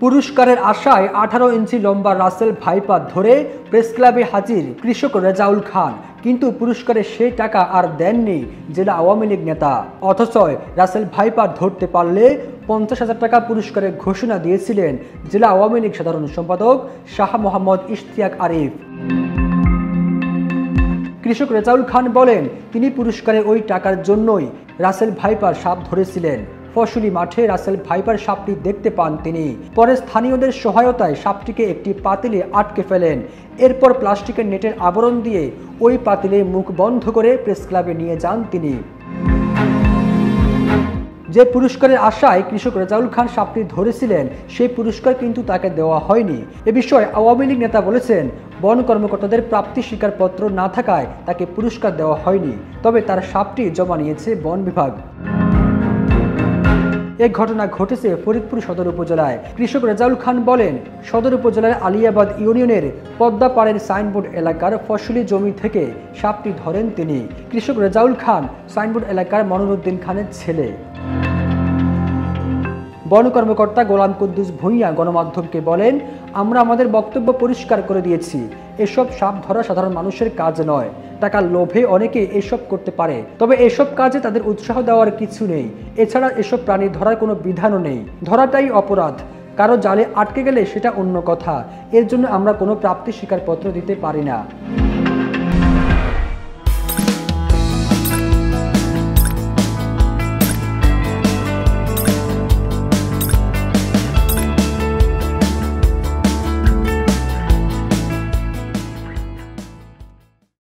পুরস্কারের আশায় 18 ইঞ্চি লম্বা রাসেল ভাইপার ধরে প্রেস ক্লাবে হাজির কৃষক রেজাউল খান, কিন্তু পুরস্কারের সেই টাকা আর দেননি জেলা আওয়ামী লীগ নেতা। অথচ রাসেল ভাইপার ধরতে পারলে 50,000 টাকা পুরস্কারের ঘোষণা দিয়েছিলেন জেলা আওয়ামী লীগ সাধারণ সম্পাদক শাহ মোহাম্মদ ইশতিয়াক আরিফ। কৃষক রেজাউল খান বলেন, তিনি পুরস্কারের ওই টাকার জন্যই রাসেল ভাইপার সাপ ধরেছিলেন। ফসলি মাঠে রাসেল ভাইপার সাপটি দেখতে পান তিনি। পরে স্থানীয়দের সহায়তায় সাপটিকে একটি পাতিলে আটকে ফেলেন। এরপর প্লাস্টিকের নেটের আবরণ দিয়ে ওই পাতিলে মুখ বন্ধ করে প্রেস ক্লাবে নিয়ে যান তিনি। যে পুরস্কারের আশায় কৃষক রেজাউল খান সাপটি ধরেছিলেন, সেই পুরস্কার কিন্তু তাকে দেওয়া হয়নি। এ বিষয়ে আওয়ামী লীগ নেতা বলেছেন, বন কর্মকর্তাদের প্রাপ্তি স্বীকারপত্র না থাকায় তাকে পুরস্কার দেওয়া হয়নি, তবে তার সাপটি জমা নিয়েছে বন বিভাগ। এই ঘটনা ঘটেছে ফরিদপুর সদর উপজেলায়। কৃষক রেজাউল খান বলেন, সদর উপজেলার আলিয়াবাদ ইউনিয়নের পদ্মাপাড়ের সাইনবোর্ড এলাকার ফসলি জমি থেকে সাপটি ধরেন তিনি। কৃষক রেজাউল খান সাইনবোর্ড এলাকার মনিরুদ্দিন খানের ছেলে। বন কর্মকর্তা গোলাম কুদ্দুস ভূঁইয়া গণমাধ্যমকে বলেন, আমরা আমাদের বক্তব্য পরিষ্কার করে দিয়েছি। এসব সাপ ধরা সাধারণ মানুষের কাজ নয়। টাকার লোভে অনেকে এসব করতে পারে, তবে এসব কাজে তাদের উৎসাহ দেওয়ার কিছু নেই। এছাড়া এসব প্রাণী ধরার কোনো বিধানও নেই। ধরাটাই অপরাধ। কারো জালে আটকে গেলে সেটা অন্য কথা। এর জন্য আমরা কোনো প্রাপ্তি স্বীকারপত্র দিতে পারি না।